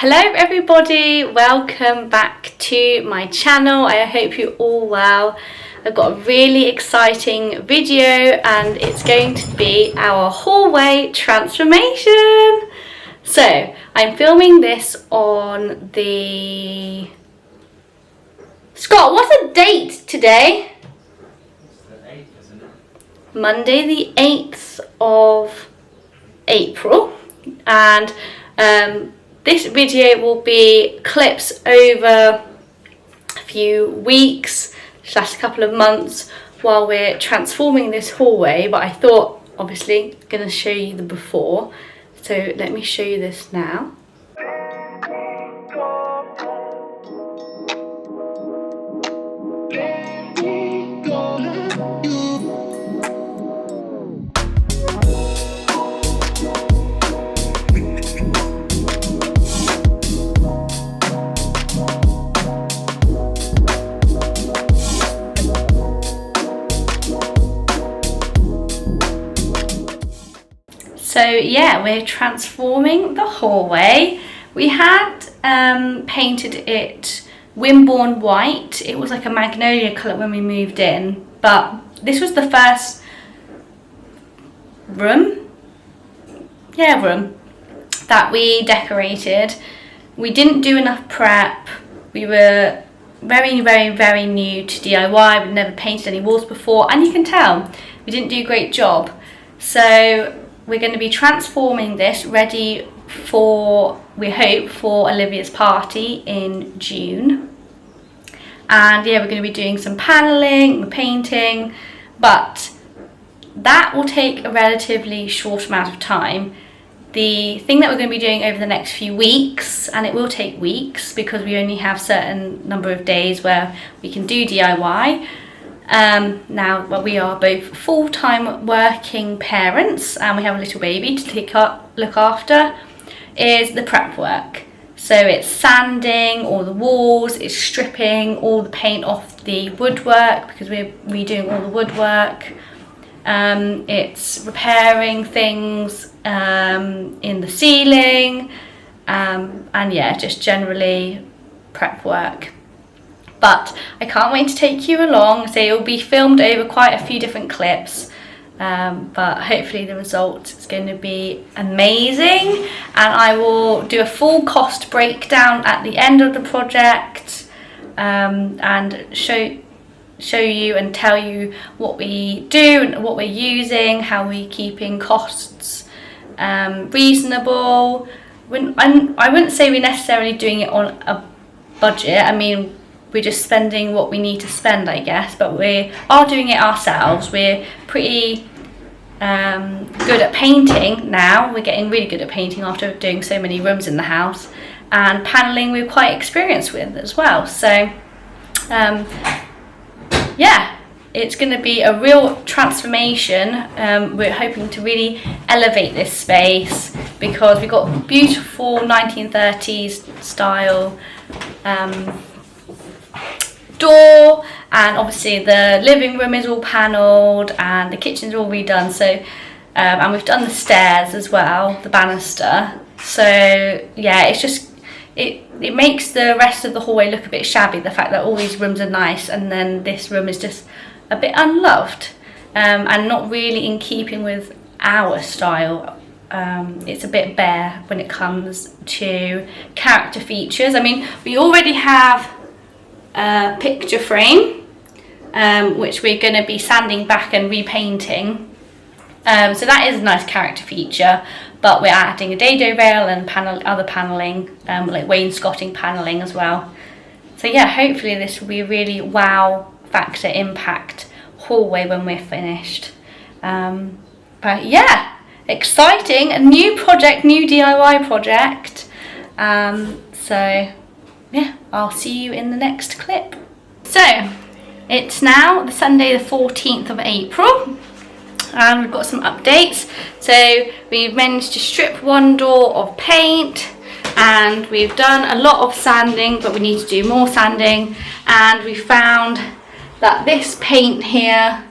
Hello everybody, welcome back to my channel. I hope you're all well. I've got a really exciting video and it's going to be our hallway transformation. So I'm filming this on the... Scott, what's the date today? It's the 8th, isn't it? Monday the 8th of April, and this video will be clips over a few weeks / a couple of months while we're transforming this hallway, but I thought obviously I'm going to show you the before, so let me show you this now. So yeah, we're transforming the hallway. We had painted it Wimborne white. It was like a magnolia colour when we moved in, but this was the first room that we decorated. We didn't do enough prep. We were very new to DIY. We'd never painted any walls before, and you can tell we didn't do a great job. So we're going to be transforming this ready for, we hope, for Olivia's party in June. And yeah, we're going to be doing some paneling, painting, but that will take a relatively short amount of time. The thing that we're going to be doing over the next few weeks, and it will take weeks because we only have a certain number of days where we can do DIY. Now, well, we are both full-time working parents and we have a little baby to look after, is the prep work. So it's sanding all the walls, it's stripping all the paint off the woodwork because we're redoing all the woodwork. It's repairing things in the ceiling, and yeah, just generally prep work. But I can't wait to take you along. So it will be filmed over quite a few different clips, but hopefully the result is going to be amazing, and I will do a full cost breakdown at the end of the project, and show you and tell you what we do and what we're using, how we're keeping costs reasonable. I wouldn't say we're necessarily doing it on a budget. I mean, we're just spending what we need to spend, I guess, but we are doing it ourselves. We're pretty good at painting now. We're getting really good at painting after doing so many rooms in the house, and paneling we're quite experienced with as well. So yeah, it's going to be a real transformation. We're hoping to really elevate this space because we've got beautiful 1930s style door, and obviously the living room is all panelled and the kitchen's all redone, so and we've done the stairs as well, the banister. So yeah, it's just it makes the rest of the hallway look a bit shabby, the fact that all these rooms are nice and then this room is just a bit unloved, and not really in keeping with our style. It's a bit bare when it comes to character features. I mean, we already have a picture frame, which we're going to be sanding back and repainting, so that is a nice character feature, but we're adding a dado rail and other panelling, like wainscoting panelling as well. So yeah, hopefully this will be a really wow factor impact hallway when we're finished. But yeah, exciting, a new project, new DIY project. So yeah, I'll see you in the next clip. So it's now the Sunday the 14th of April, and we've got some updates. So we've managed to strip one door of paint, and we've done a lot of sanding, but we need to do more sanding, and we found that this paint here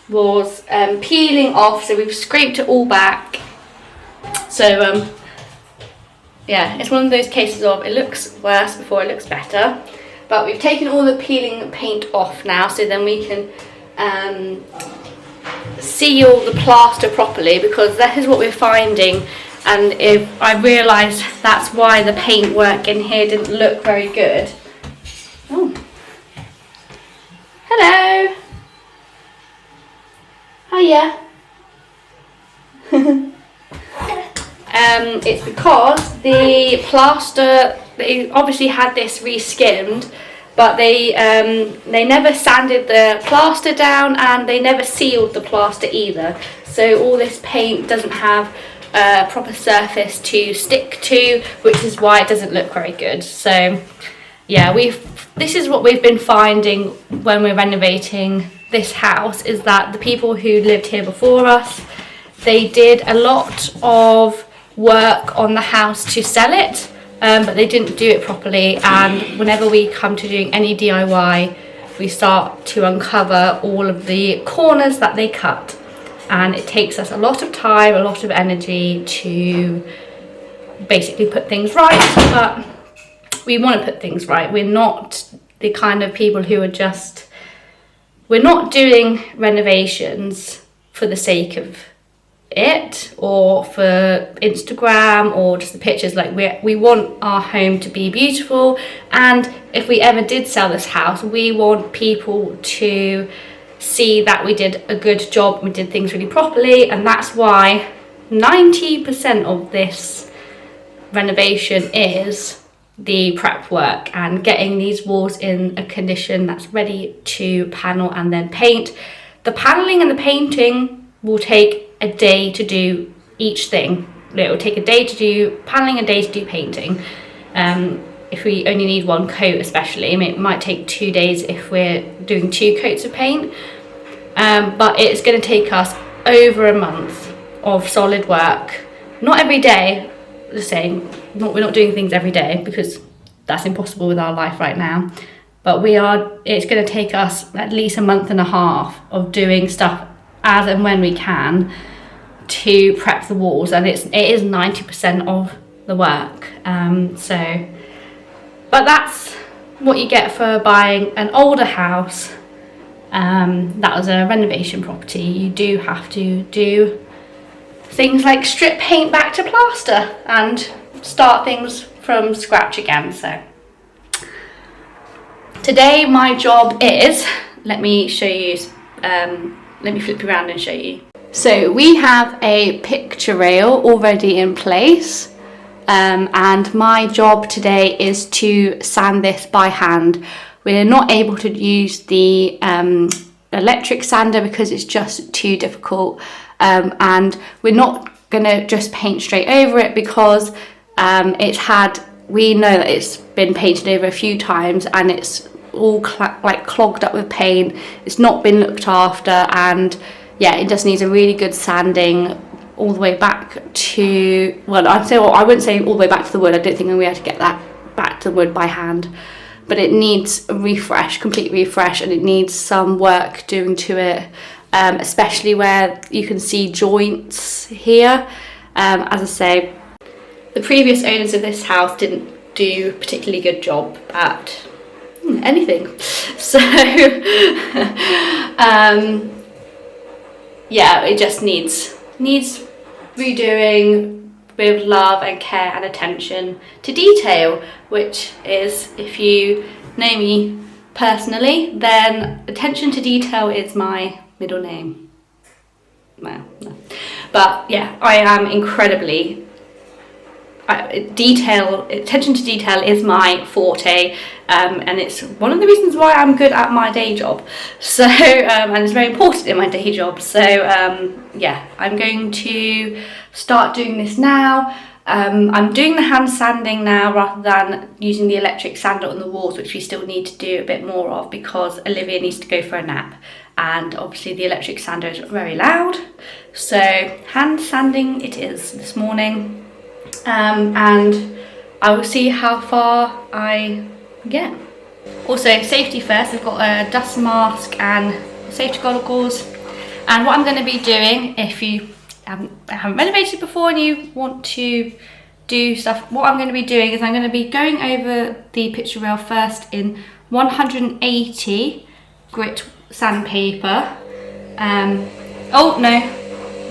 was peeling off, so we've scraped it all back. So yeah, it's one of those cases of it looks worse before it looks better. But we've taken all the peeling paint off now, so then we can seal the plaster properly, because that is what we're finding. And if I realised that's why the paint work in here didn't look very good. Oh, hello. Hiya. It's because the plaster, they obviously had this re-skimmed, but they never sanded the plaster down, and they never sealed the plaster either. So all this paint doesn't have a proper surface to stick to, which is why it doesn't look very good. So yeah, this is what we've been finding when we're renovating this house, is that the people who lived here before us, they did a lot of work on the house to sell it, but they didn't do it properly. And whenever we come to doing any DIY, we start to uncover all of the corners that they cut, and it takes us a lot of time, a lot of energy to basically put things right. But we want to put things right. We're not the kind of people who are we're not doing renovations for the sake of it, or for Instagram, or just the pictures. Like, we want our home to be beautiful, and if we ever did sell this house, we want people to see that we did a good job, we did things really properly. And that's why 90% of this renovation is the prep work and getting these walls in a condition that's ready to panel and then paint. The paneling and the painting will take a day to do each thing. It will take a day to do paneling, a day to do painting. If we only need one coat especially, I mean, it might take 2 days if we're doing 2 coats of paint. But it's going to take us over a month of solid work. Not every day, just saying, we're not doing things every day, because that's impossible with our life right now. But it's going to take us at least a month and a half of doing stuff as and when we can to prep the walls, and it is 90% of the work. But that's what you get for buying an older house that was a renovation property. You do have to do things like strip paint back to plaster and start things from scratch again. So today my job is, let me show you, let me flip around and show you. So we have a picture rail already in place, and my job today is to sand this by hand. We're not able to use the electric sander because it's just too difficult, and we're not going to just paint straight over it, because we know that it's been painted over a few times and it's all clogged up with paint. It's not been looked after, and yeah, it just needs a really good sanding all the way back to, I wouldn't say all the way back to the wood. I don't think we'll be able to get that back to the wood by hand, but it needs a refresh, complete refresh, and it needs some work doing to it, especially where you can see joints here. As I say, the previous owners of this house didn't do a particularly good job at anything. So yeah, it just needs redoing with love and care and attention to detail, which is, if you know me personally, then attention to detail is my middle name. Well, no. But yeah, I am incredibly attention to detail is my forte, and it's one of the reasons why I'm good at my day job. So and it's very important in my day job. So yeah, I'm going to start doing this now. I'm doing the hand sanding now rather than using the electric sander on the walls, which we still need to do a bit more of because Olivia needs to go for a nap, and obviously the electric sander is very loud. So hand sanding it is this morning. And I will see how far I get. Also, safety first, I've got a dust mask and safety goggles. And what I'm going to be doing, if you haven't renovated before and you want to do stuff, what I'm going to be doing is I'm going to be going over the picture rail first in 180 grit sandpaper. Oh no,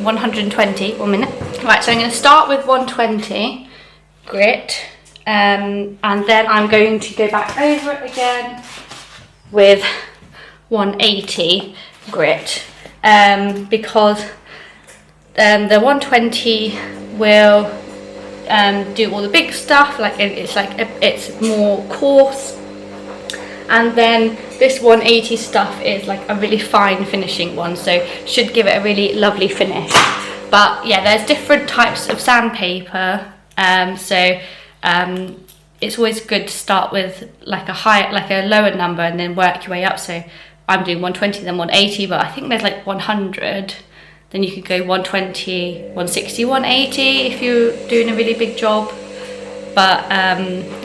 120, 1 minute. Right, so I'm going to start with 120 grit, and then I'm going to go back over it again with 180 grit, because the 120 will do all the big stuff, like it's more coarse, and then this 180 stuff is like a really fine finishing one, so should give it a really lovely finish. But yeah, there's different types of sandpaper, so it's always good to start with like a lower number and then work your way up. So I'm doing 120 then 180, but I think there's like 100. Then you could go 120, 160, 180 if you're doing a really big job. But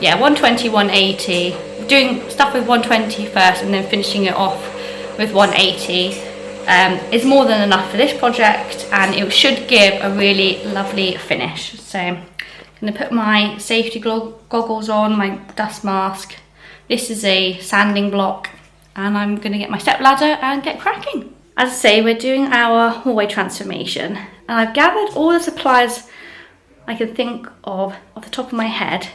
yeah, 120, 180. Doing stuff with 120 first and then finishing it off with 180 is more than enough for this project, and it should give a really lovely finish. So I'm going to put my safety goggles on, my dust mask. This is a sanding block, and I'm going to get my step ladder and get cracking. As I say, we're doing our hallway transformation, and I've gathered all the supplies I can think of off the top of my head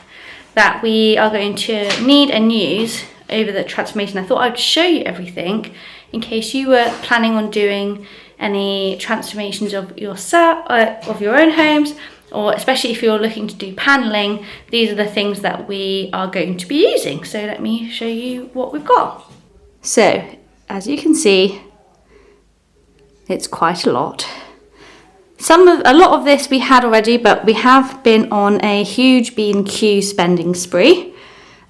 that we are going to need and use over the transformation. I thought I'd show you everything in case you were planning on doing any transformations of yourself, of your own homes, or especially if you're looking to do paneling. These are the things that we are going to be using. So let me show you what we've got. So as you can see, it's quite a lot. A lot of this we had already, but we have been on a huge B&Q spending spree,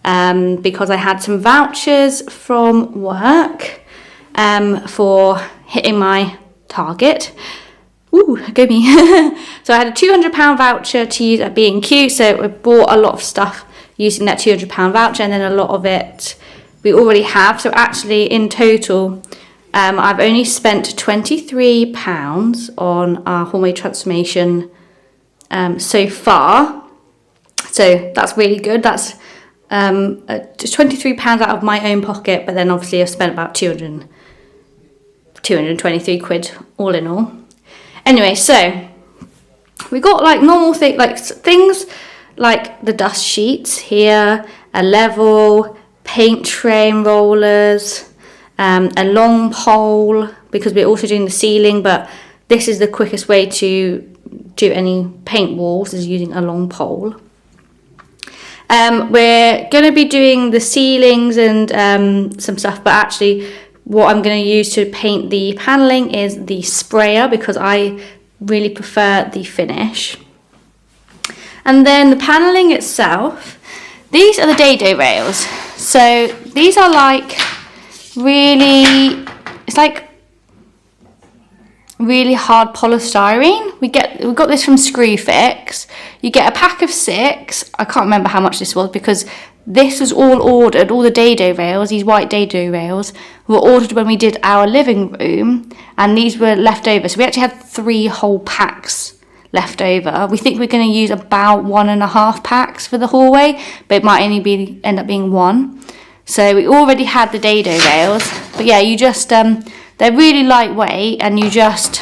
because I had some vouchers from work for hitting my target. Ooh, go me. So I had a £200 voucher to use at B&Q, so we bought a lot of stuff using that £200 voucher, and then a lot of it we already have. So actually in total, I've only spent £23 on our hallway transformation so far. So that's really good. That's just £23 out of my own pocket, but then obviously I've spent about 223 quid all in all. Anyway, so we got like normal things like the dust sheets here, a level, paint tray and rollers, a long pole, because we're also doing the ceiling, but this is the quickest way to do any paint walls, is using a long pole. We're going to be doing the ceilings and some stuff, but actually what I'm going to use to paint the paneling is the sprayer, because I really prefer the finish. And then the paneling itself, these are the dado rails. So these are like it's like really hard polystyrene. We got this from Screwfix. You get a pack of 6. I can't remember how much this was, because this was all ordered. All the dado rails, these white dado rails, were ordered when we did our living room, and these were left over. So we actually had 3 whole packs left over. We think we're going to use about 1.5 packs for the hallway, but it might only end up being 1. So we already had the dado rails, but yeah, you just they're really lightweight, and you just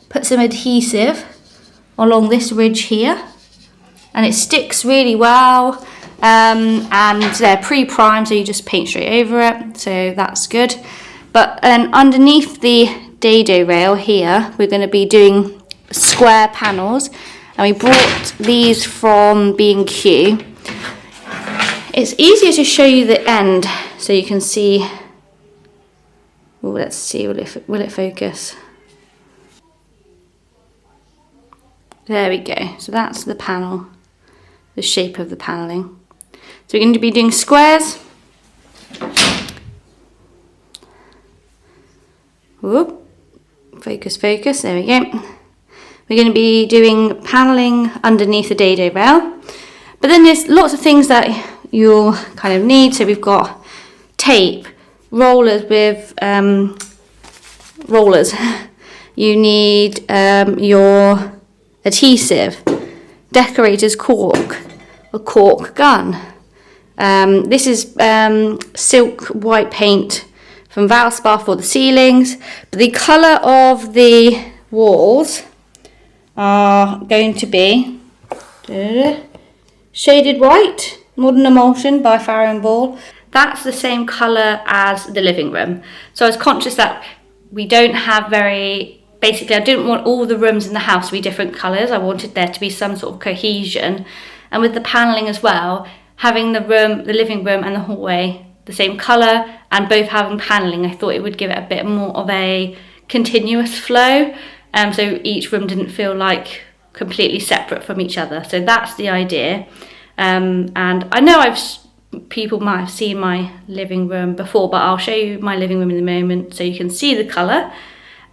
put some adhesive along this ridge here, and it sticks really well. And they're pre-primed, so you just paint straight over it, so that's good. But underneath the dado rail here, we're going to be doing square panels, and we brought these from B&Q. It's easier to show you the end so you can see. Well, let's see, will it focus? There we go. So that's the panel, the shape of the paneling. So we're going to be doing squares. Whoop. Focus, there we go. We're going to be doing paneling underneath the dado rail. But then there's lots of things that you'll kind of need. So we've got tape, rollers with rollers. You need your adhesive decorator's cork, a cork gun. This is silk white paint from Valspar for the ceilings, but the colour of the walls are going to be shaded white, modern emulsion by Farrow & Ball. That's the same colour as the living room. So I was conscious that we don't have basically I didn't want all the rooms in the house to be different colours. I wanted there to be some sort of cohesion. And with the panelling as well, having the living room and the hallway the same colour and both having panelling, I thought it would give it a bit more of a continuous flow. So each room didn't feel like completely separate from each other. So that's the idea. And I know people might have seen my living room before, but I'll show you my living room in a moment so you can see the colour.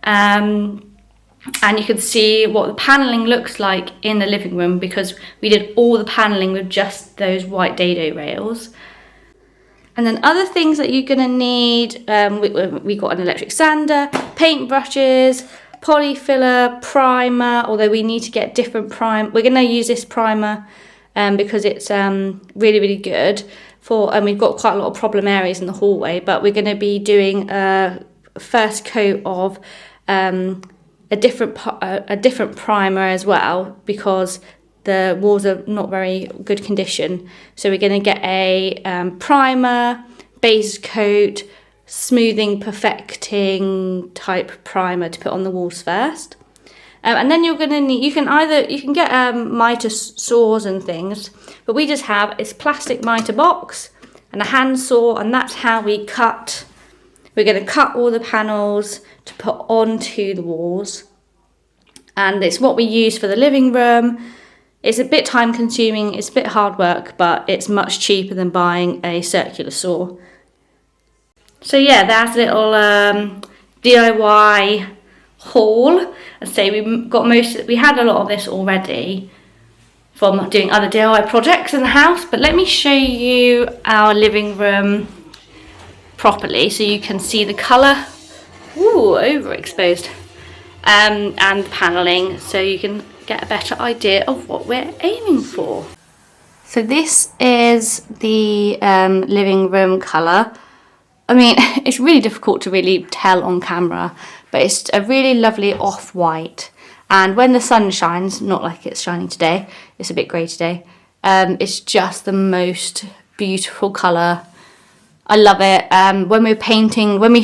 And you can see what the panelling looks like in the living room, because we did all the panelling with just those white dado rails. And then other things that you're going to need, we got an electric sander, paint brushes, polyfiller, primer, although we need to get different primer. We're going to use this primer because it's really, really good and we've got quite a lot of problem areas in the hallway, but we're going to be doing a first coat of a different primer as well, because the walls are not very good condition. So we're going to get a primer, base coat, smoothing, perfecting type primer to put on the walls first. And then you're going to need, you can get mitre saws and things, but we just have this plastic mitre box and a hand saw, and that's how we cut. We're going to cut all the panels to put onto the walls, and it's what we use for the living room. It's a bit time consuming, it's a bit hard work, but it's much cheaper than buying a circular saw. So yeah, that's a little DIY haul. I'd say we had a lot of this already from doing other DIY projects in the house, but let me show you our living room properly so you can see the colour. Ooh, overexposed. And the panelling, so you can get a better idea of what we're aiming for. So this is the living room colour. I mean, it's really difficult to really tell on camera, but it's a really lovely off-white. And when the sun shines, not like it's shining today, it's a bit grey today, it's just the most beautiful colour. I love it. When we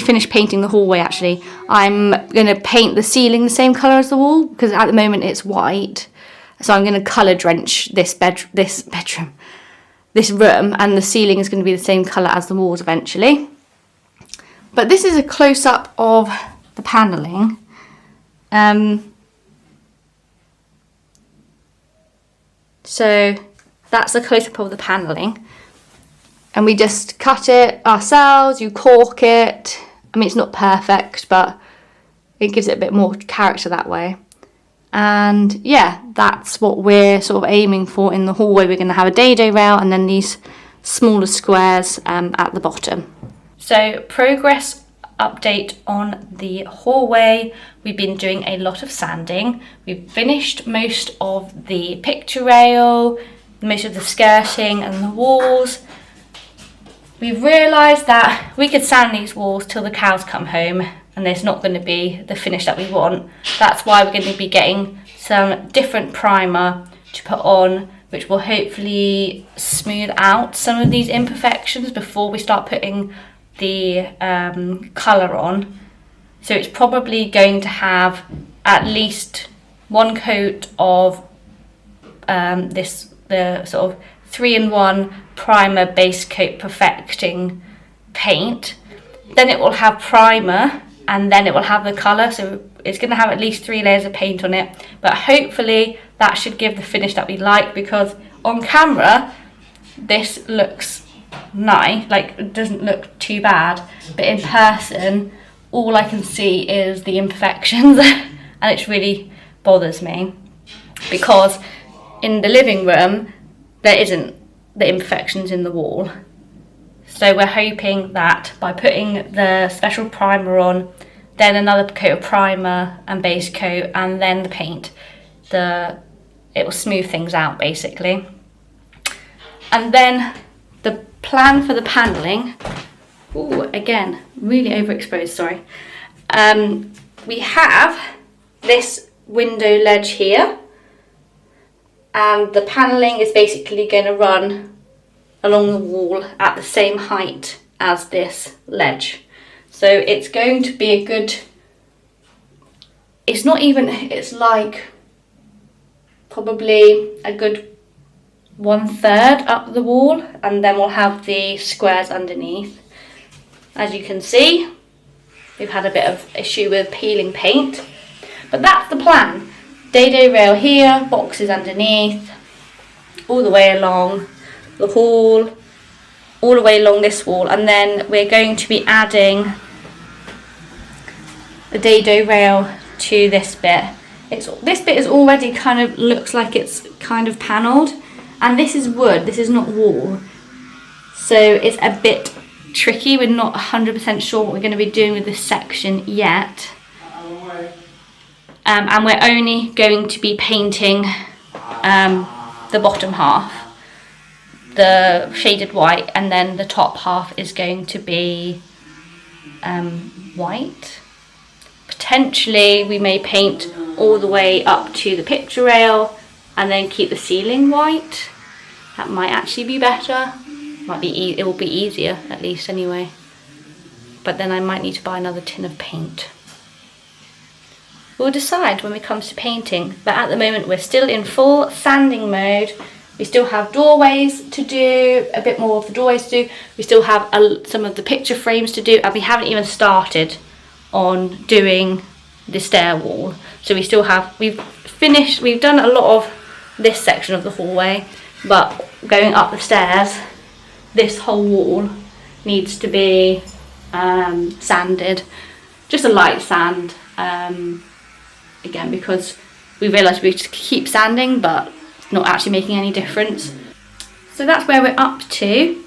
finish painting the hallway, actually, I'm going to paint the ceiling the same colour as the wall, because at the moment it's white. So I'm going to colour drench this room, and the ceiling is going to be the same colour as the walls eventually. But this is a close-up of the panelling. So that's a close-up of the panelling. And we just cut it ourselves, you cork it. I mean, it's not perfect, but it gives it a bit more character that way. And yeah, that's what we're sort of aiming for in the hallway. We're going to have a dado rail and then these smaller squares at the bottom. So progress update on the hallway. We've been doing a lot of sanding. We've finished most of the picture rail, most of the skirting and the walls. We've realised that we could sand these walls till the cows come home and there's not going to be the finish that we want. That's why we're going to be getting some different primer to put on, which will hopefully smooth out some of these imperfections before we start putting the colour on. So it's probably going to have at least one coat of the sort of 3-in-1 primer base coat perfecting paint. Then it will have primer and then it will have the colour, so it's going to have at least 3 layers of paint on it, but hopefully that should give the finish that we like, because on camera this looks nice, like it doesn't look too bad, but in person all I can see is the imperfections and it really bothers me, because in the living room there isn't the imperfections in the wall. So we're hoping that by putting the special primer on, then another coat of primer and base coat, and then the paint, the it will smooth things out basically. And then the plan for the paneling, again, really overexposed, sorry. We have this window ledge here, and the paneling is basically going to run along the wall at the same height as this ledge. So it's going to be a good, it's like probably a good 1/3 up the wall, and then we'll have the squares underneath. As you can see, we've had a bit of issue with peeling paint, but that's the plan. Dado rail here, boxes underneath, all the way along the hall, all the way along this wall, and then we're going to be adding the dado rail to this bit. This bit is already kind of looks like it's kind of panelled, and this is wood, this is not wall, so it's a bit tricky. We're not 100% sure what we're going to be doing with this section yet, and we're only going to be painting the bottom half, the shaded white, and then the top half is going to be white. Potentially we may paint all the way up to the picture rail and then keep the ceiling white. That might actually be better. It will be easier, at least anyway. But then I might need to buy another tin of paint. We'll decide when it comes to painting, but at the moment we're still in full sanding mode. We still have doorways to do, a bit more of the doorways to do. We still have some of the picture frames to do, and we haven't even started on doing the stair wall. So we've done a lot of this section of the hallway, but going up the stairs, this whole wall needs to be sanded, just a light sand, again, because we realised we just keep sanding but it's not actually making any difference. So that's where we're up to,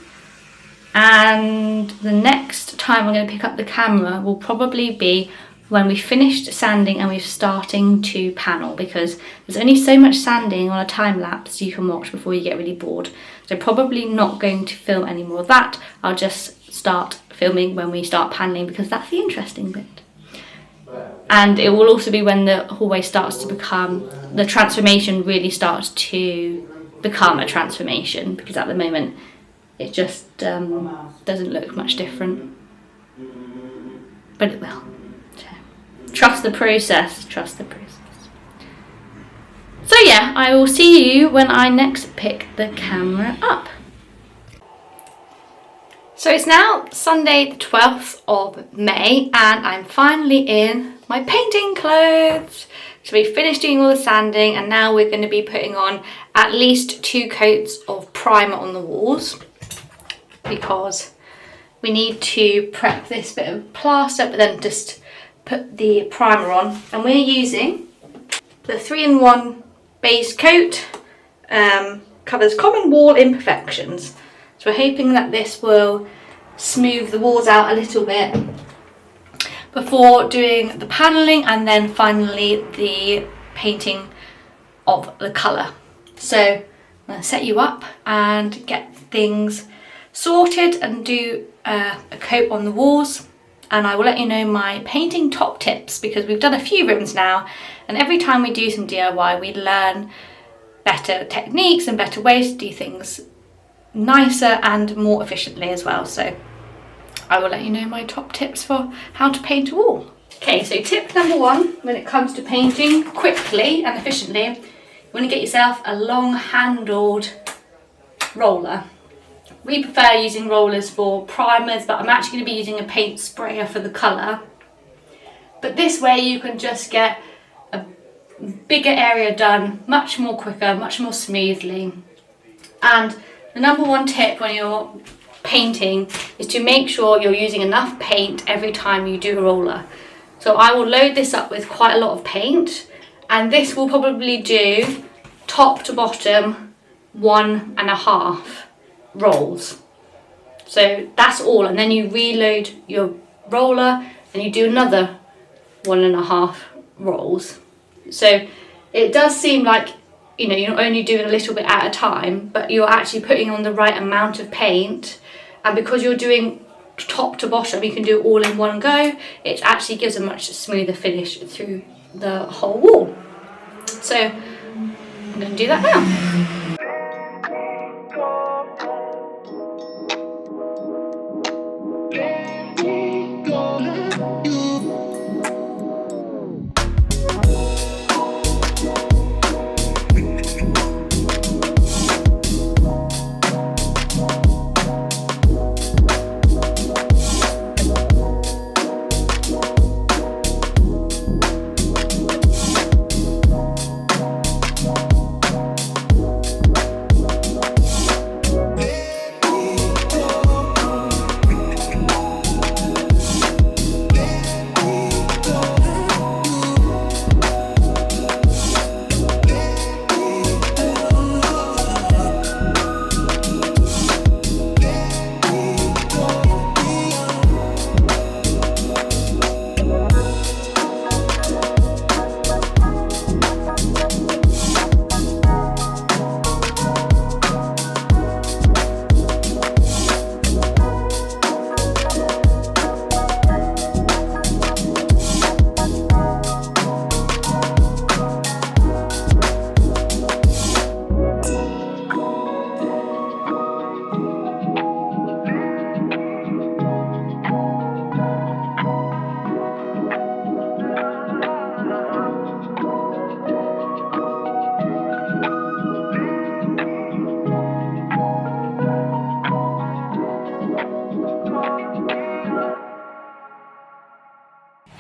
and the next time I'm going to pick up the camera will probably be when we've finished sanding and we're starting to panel, because there's only so much sanding on a time lapse you can watch before you get really bored. So probably not going to film any more of that. I'll just start filming when we start paneling, because that's the interesting bit. And it will also be when the hallway starts to become, the transformation really starts to become a transformation, because at the moment it just doesn't look much different, but it will. So, trust the process, trust the process. So yeah, I will see you when I next pick the camera up. So it's now Sunday the 12th of May and I'm finally in my painting clothes. So we finished doing all the sanding and now we're going to be putting on at least 2 coats of primer on the walls, because we need to prep this bit of plaster but then just put the primer on. And we're using the 3-in-1 base coat, covers common wall imperfections. So we're hoping that this will smooth the walls out a little bit before doing the paneling and then finally the painting of the colour. So I'm going to set you up and get things sorted and do a coat on the walls, and I will let you know my painting top tips, because we've done a few rooms now and every time we do some DIY we learn better techniques and better ways to do things nicer and more efficiently as well. So I will let you know my top tips for how to paint a wall. Okay, so tip number 1 when it comes to painting quickly and efficiently, you want to get yourself a long handled roller. We prefer using rollers for primers, but I'm actually going to be using a paint sprayer for the colour. But this way you can just get a bigger area done much more quicker, much more smoothly. And the number 1 tip when you're painting is to make sure you're using enough paint every time you do a roller. So I will load this up with quite a lot of paint, and this will probably do top to bottom 1.5 rolls. So that's all, and then you reload your roller and you do another 1.5 rolls. So it does seem like you know, you're only doing a little bit at a time, but you're actually putting on the right amount of paint. And because you're doing top to bottom, you can do it all in one go. It actually gives a much smoother finish through the whole wall. So I'm going to do that now.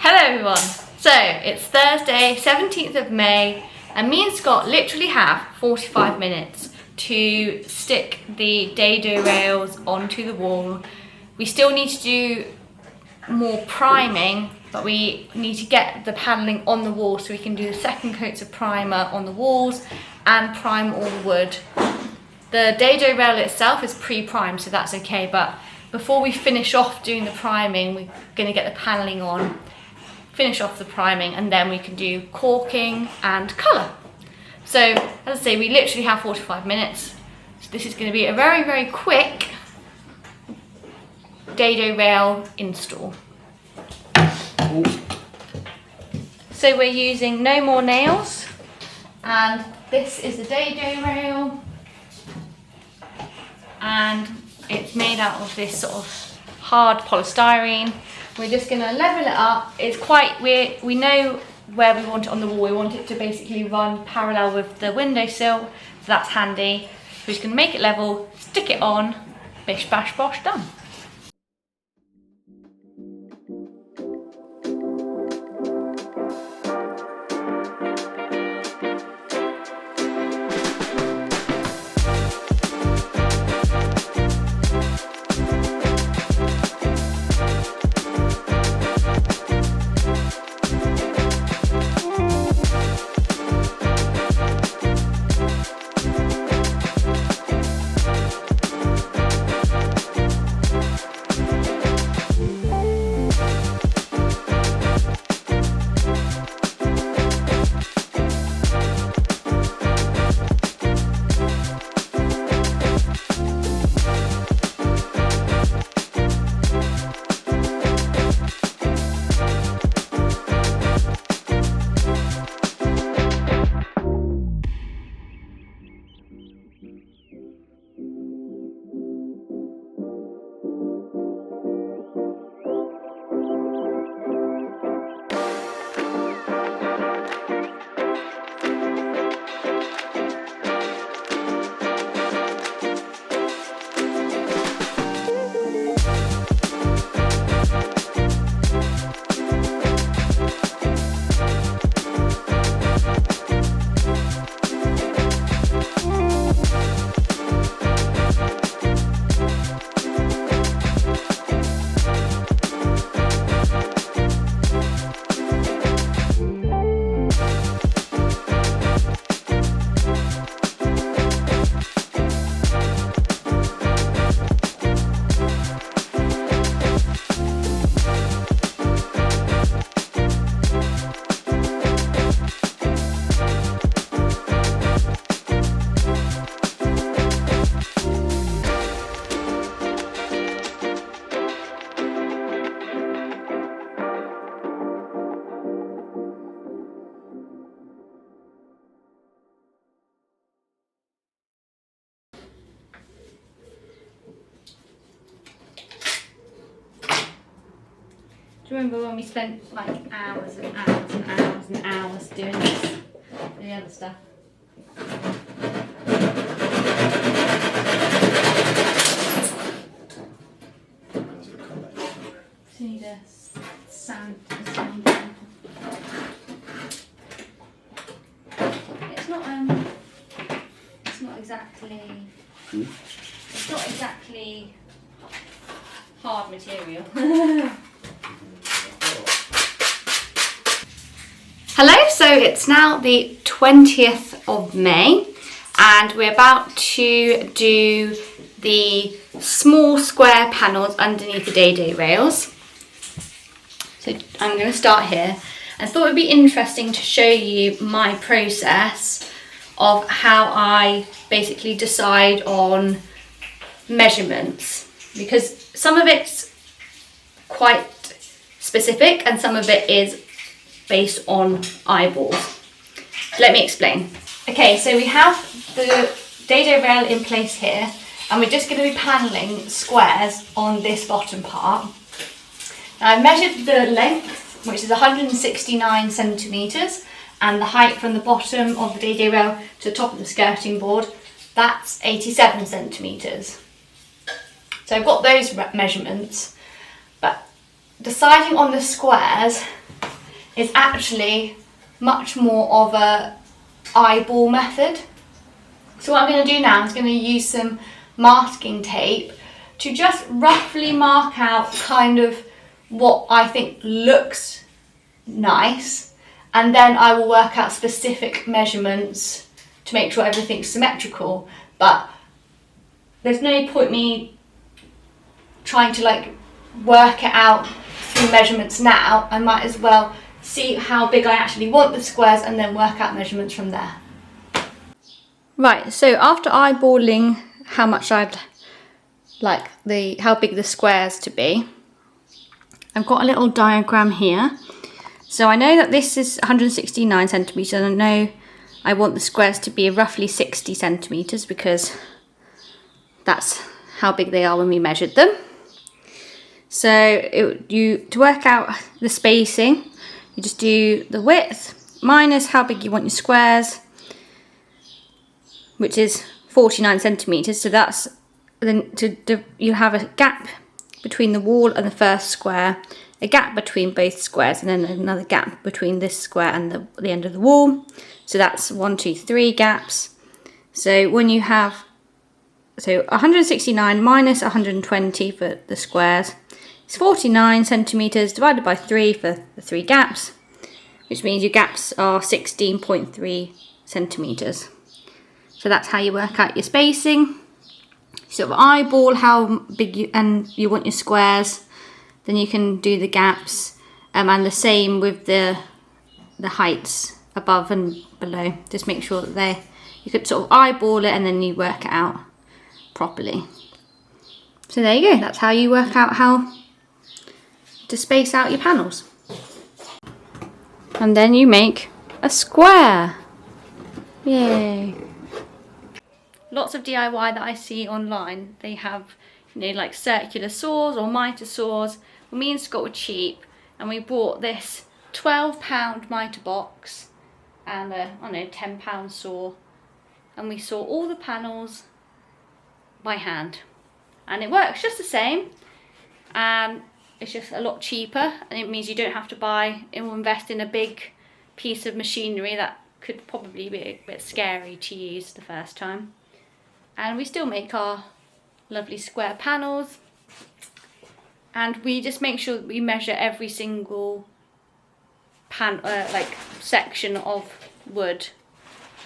Hello everyone, so it's Thursday 17th of May and me and Scott literally have 45 minutes to stick the dado rails onto the wall. We still need to do more priming, but we need to get the panelling on the wall so we can do the second coats of primer on the walls and prime all the wood. The dado rail itself is pre-primed, so that's okay, but before we finish off doing the priming, we're going to get the panelling on, finish off the priming, and then we can do caulking and colour. So as I say, we literally have 45 minutes. So this is going to be a very, very quick dado rail install. So we're using no more nails, and this is the dado rail, and it's made out of this sort of hard polystyrene. We're just going to level it up. It's quite, we know where we want it on the wall. We want it to basically run parallel with the windowsill, so that's handy. We're just going to make it level, stick it on, bish bash bosh, done. Do you remember when we spent like hours and hours and hours and hours doing this and the other stuff? See this sand. It's not exactly. It's not exactly hard material. Hello, so it's now the 20th of May and we're about to do the small square panels underneath the day rails. So I'm going to start here and thought it would be interesting to show you my process of how I basically decide on measurements, because some of it's quite specific and some of it is based on eyeballs. Let me explain. Okay, so we have the dado rail in place here and we're just going to be panelling squares on this bottom part. Now I've measured the length, which is 169 centimetres, and the height from the bottom of the dado rail to the top of the skirting board, that's 87 centimetres. So I've got those measurements, but deciding on the squares is actually much more of a eyeball method. So what I'm going to do now is going to use some masking tape to just roughly mark out kind of what I think looks nice, and then I will work out specific measurements to make sure everything's symmetrical. But there's no point me trying to like work it out through measurements now. I might as well see how big I actually want the squares and then work out measurements from there. Right, so after eyeballing how much I'd like how big the squares to be, I've got a little diagram here. So I know that this is 169 centimetres and I know I want the squares to be roughly 60 centimetres because that's how big they are when we measured them. So to work out the spacing, you just do the width minus how big you want your squares, which is 49 centimetres. So that's then you have a gap between the wall and the first square, a gap between both squares, and then another gap between this square and the end of the wall. So that's 1, 2, 3 gaps. So when you have 169 minus 120 for the squares, it's 49 centimetres divided by 3 for the 3 gaps, which means your gaps are 16.3 centimetres. So that's how you work out your spacing. Sort of eyeball how big you want your squares, then you can do the gaps, and the same with the heights above and below. Just make sure that you could sort of eyeball it and then you work it out properly. So there you go, that's how you work out how to space out your panels. And then you make a square. Yay. Lots of DIY that I see online, they have, like circular saws or mitre saws. Well, me and Scott were cheap and we bought this £12 mitre box and a £10 saw, and we saw all the panels by hand, and it works just the same. It's just a lot cheaper, and it means you don't have to buy or invest in a big piece of machinery that could probably be a bit scary to use the first time. And we still make our lovely square panels, and we just make sure that we measure every single section of wood,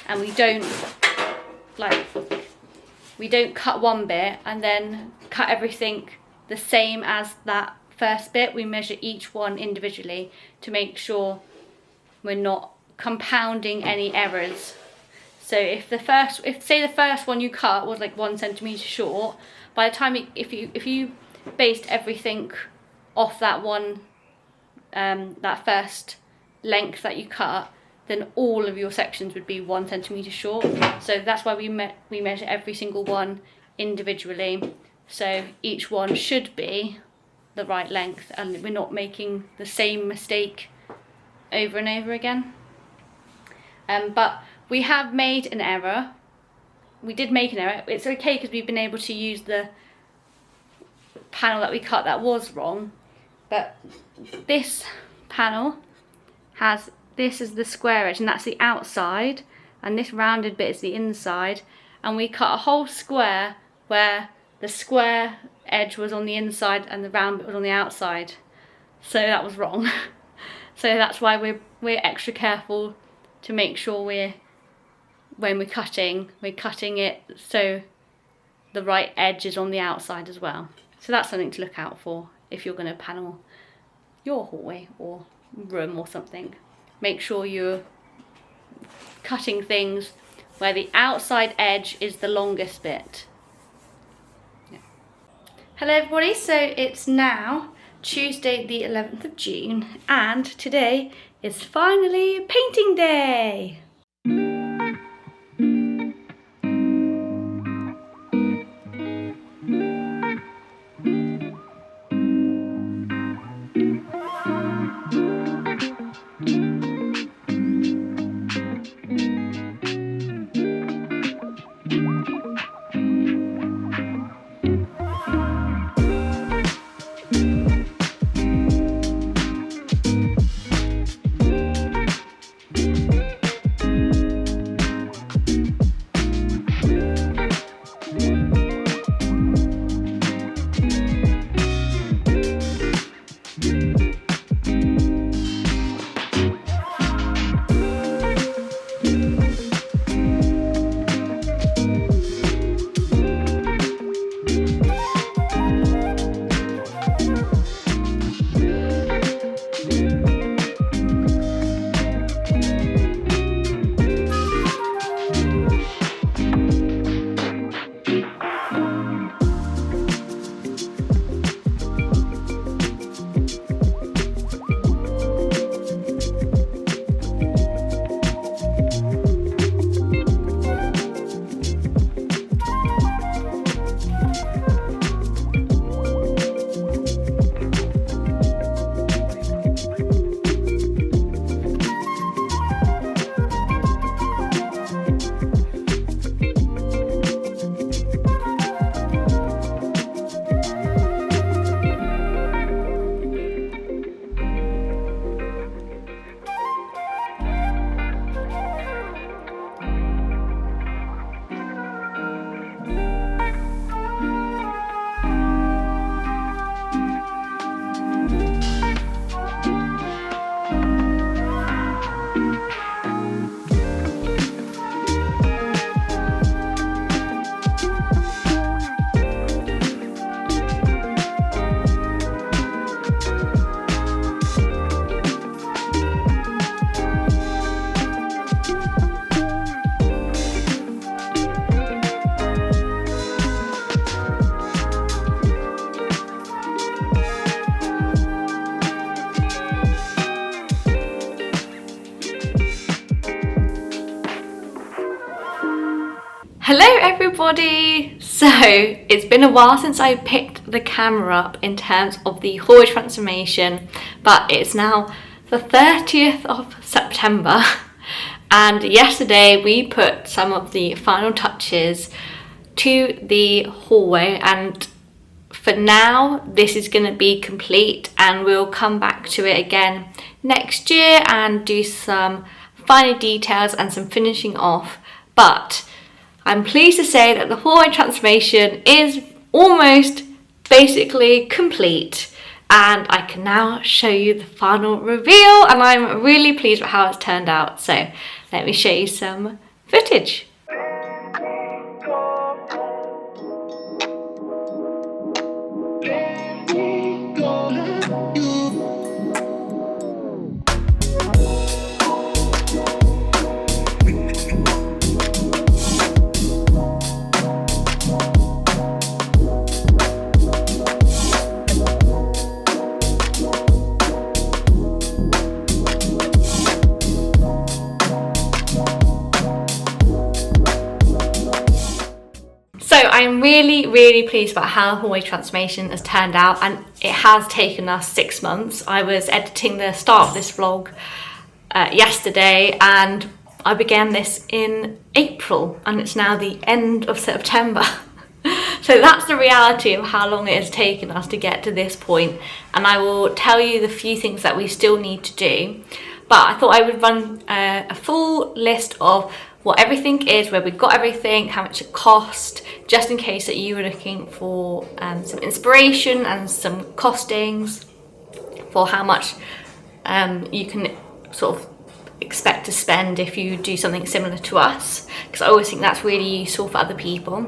and we don't cut one bit and then cut everything the same as that first bit. We measure each one individually to make sure we're not compounding any errors. So if say the first one you cut was like 1 centimetre short, by the time if you based everything off that one that first length that you cut, then all of your sections would be 1 centimetre short. So that's why we measure every single one individually. So each one should be the right length and we're not making the same mistake over and over again. But we have made an error. We did make an error. It's okay because we've been able to use the panel that we cut that was wrong. But this panel has, this is the square edge and that's the outside, and this rounded bit is the inside, and we cut a whole square where the square edge was on the inside and the round bit was on the outside. So that was wrong. So that's why we're extra careful to make sure when we're cutting it so the right edge is on the outside as well. So that's something to look out for if you're going to panel your hallway or room or something. Make sure you're cutting things where the outside edge is the longest bit. Yeah. Hello everybody, so it's now Tuesday the 11th of June and today is finally painting day. Hello everybody! So it's been a while since I picked the camera up in terms of the hallway transformation, but it's now the 30th of September and yesterday we put some of the final touches to the hallway, and for now this is going to be complete and we'll come back to it again next year and do some final details and some finishing off. But I'm pleased to say that the hallway transformation is almost basically complete and I can now show you the final reveal, and I'm really pleased with how it's turned out. So let me show you some footage. really pleased about how the hallway transformation has turned out, and it has taken us 6 months. I was editing the start of this vlog yesterday, and I began this in April, and it's now the end of September. So that's the reality of how long it has taken us to get to this point, and I will tell you the few things that we still need to do. But I thought I would run a full list of what everything is, where we've got everything, how much it cost, just in case that you were looking for some inspiration and some costings for how much you can sort of expect to spend if you do something similar to us, because I always think that's really useful for other people.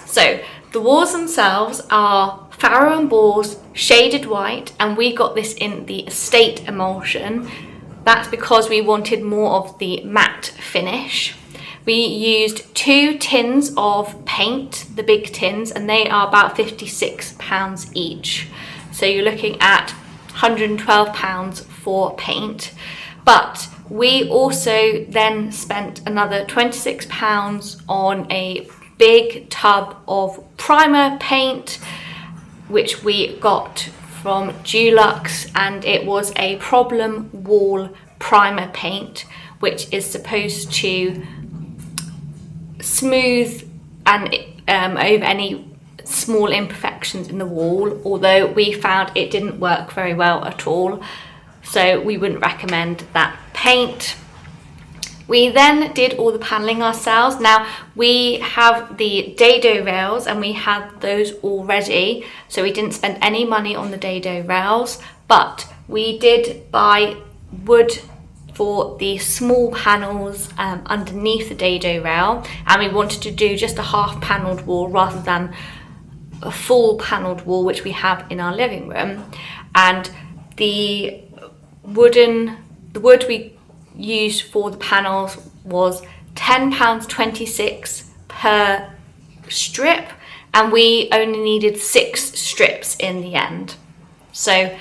So the walls themselves are Farrow and Ball's shaded white, and we got this in the estate emulsion. That's because we wanted more of the matte finish. We used 2 tins of paint, the big tins, and they are about £56 each. So you're looking at £112 for paint. But we also then spent another £26 on a big tub of primer paint, which we got from Dulux, and it was a Problem Wall primer paint, which is supposed to smooth and over any small imperfections in the wall, although we found it didn't work very well at all, so we wouldn't recommend that paint. We then did all the panelling ourselves. Now we have the dado rails, and we had those already, so we didn't spend any money on the dado rails, but we did buy wood for the small panels underneath the dado rail, and we wanted to do just a half panelled wall rather than a full panelled wall, which we have in our living room. And the wood we used for the panels was £10.26 per strip, and we only needed 6 strips in the end, so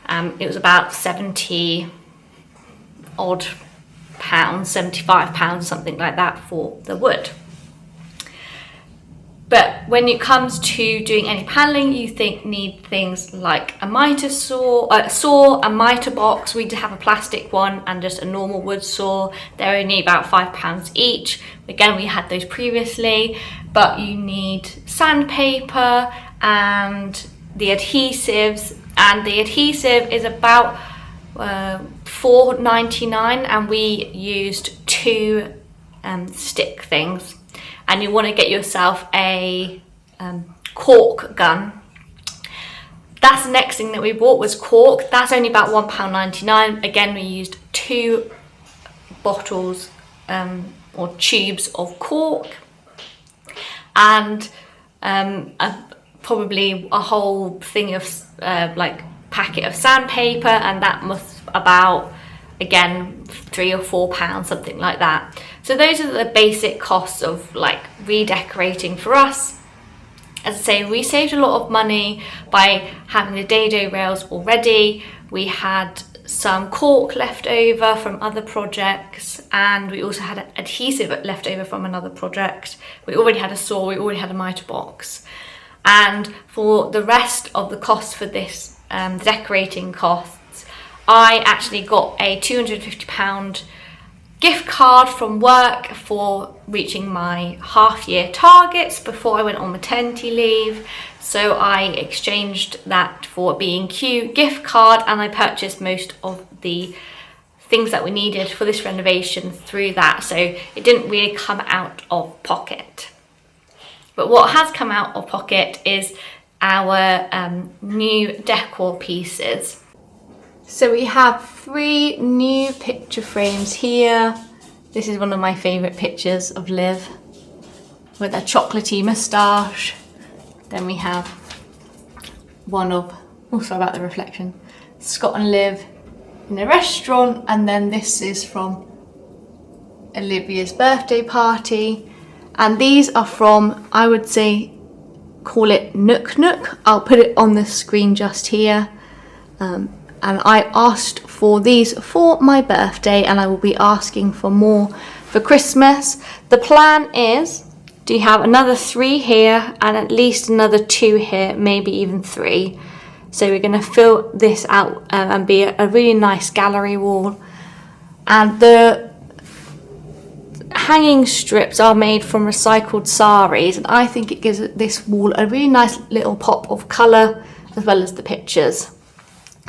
it was about 70 odd pounds, £75, something like that, for the wood. But when it comes to doing any panelling, you need things like a miter saw, a miter box. We did have a plastic one and just a normal wood saw. They're only about £5 each. Again, we had those previously, but you need sandpaper and the adhesives, and the adhesive is about £4.99, and we used 2 stick things. And you want to get yourself a cork gun. That's the next thing that we bought, was cork. That's only about £1.99. Again, we used 2 bottles or tubes of cork, and probably a whole thing of like packet of sandpaper, and that must about, again, £3 or £4, something like that. So those are the basic costs of like redecorating for us. As I say, we saved a lot of money by having the dado rails already. We had some cork left over from other projects, and we also had adhesive left over from another project. We already had a saw, we already had a miter box. And for the rest of the costs for this decorating costs, I actually got a £250 gift card from work for reaching my half-year targets before I went on maternity leave. So I exchanged that for a B&Q gift card, and I purchased most of the things that we needed for this renovation through that. So it didn't really come out of pocket. But what has come out of pocket is our new decor pieces. So we have 3 new picture frames here. This is one of my favourite pictures of Liv with a chocolatey moustache. Then we have one of, oh sorry about the reflection, Scott and Liv in a restaurant, and then this is from Olivia's birthday party. And these are from, I would say, call it Nook Nook. I'll put it on the screen just here. And I asked for these for my birthday, and I will be asking for more for Christmas. The plan is do have another 3 here and at least another 2 here, maybe even 3. So we're going to fill this out and be a really nice gallery wall. And the hanging strips are made from recycled saris, and I think it gives this wall a really nice little pop of colour as well as the pictures.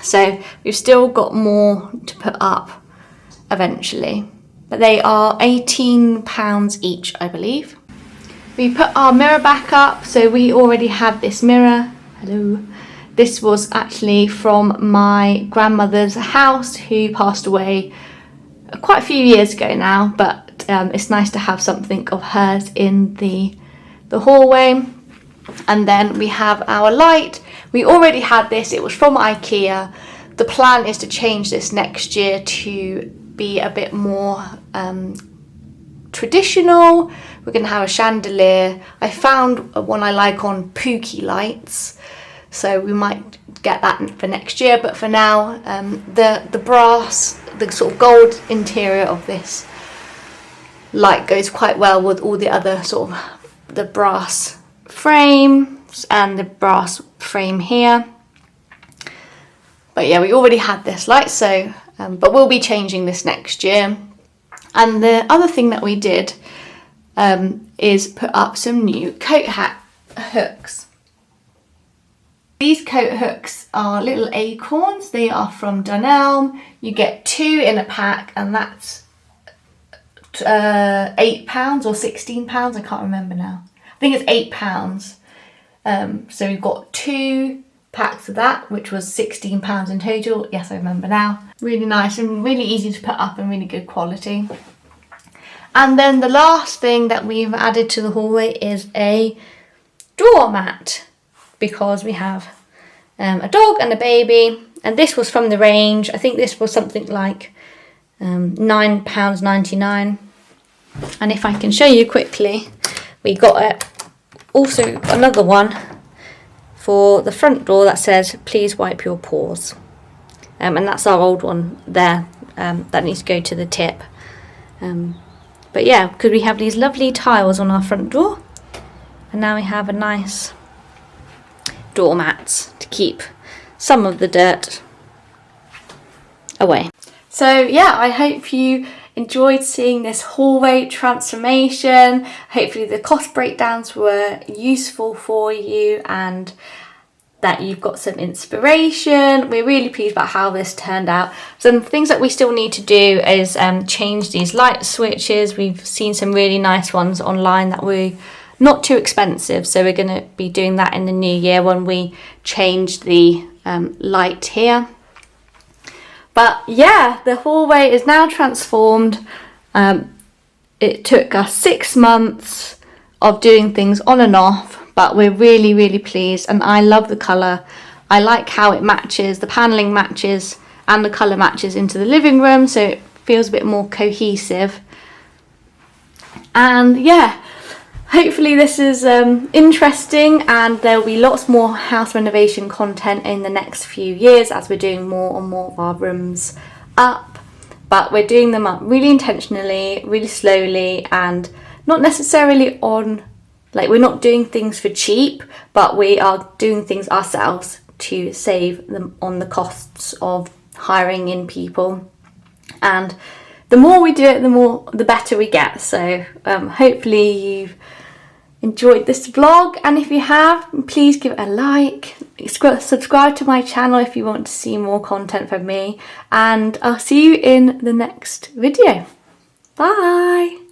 So we've still got more to put up eventually, but they are £18 each, I believe. We put our mirror back up, so we already had this mirror. Hello. This was actually from my grandmother's house, who passed away quite a few years ago now, but it's nice to have something of hers in the hallway. And then we have our light. We already had this, it was from IKEA. The plan is to change this next year to be a bit more traditional. We're going to have a chandelier. I found one I like on Pookie lights, so we might get that for next year, but for now the brass, the sort of gold interior of this light goes quite well with all the other sort of the brass frames and the brass frame here. But yeah, we already had this light, so but we'll be changing this next year. And the other thing that we did is put up some new coat hat hooks. These coat hooks are little acorns. They are from Dunelm. You get 2 in a pack, and that's £8 or £16. I can't remember now. I think it's £8. So we've got 2 packs of that, which was £16 in total. Yes, I remember now. Really nice and really easy to put up and really good quality. And then the last thing that we've added to the hallway is a doormat, because we have a dog and a baby, and this was from the range. I think this was something like £9.99. And if I can show you quickly, we got also another one for the front door that says please wipe your paws, and that's our old one there, that needs to go to the tip. But yeah, because we have these lovely tiles on our front door, and now we have a nice doormats to keep some of the dirt away. So yeah, I hope you enjoyed seeing this hallway transformation. Hopefully the cost breakdowns were useful for you and that you've got some inspiration. We're really pleased about how this turned out. Some things that we still need to do is change these light switches. We've seen some really nice ones online that were not too expensive, so we're going to be doing that in the new year when we change the light here. But yeah, the hallway is now transformed. It took us 6 months of doing things on and off, but we're really, really pleased, and I love the colour. I like how it matches, the panelling matches and the colour matches into the living room, so it feels a bit more cohesive. And yeah, hopefully this is interesting, and there'll be lots more house renovation content in the next few years as we're doing more and more of our rooms up. But we're doing them up really intentionally, really slowly, and not necessarily on, like, we're not doing things for cheap, but we are doing things ourselves to save them on the costs of hiring in people. And the more we do it, the better we get. So hopefully you've enjoyed this vlog, and if you have, please give it a like, subscribe to my channel if you want to see more content from me, and I'll see you in the next video. Bye.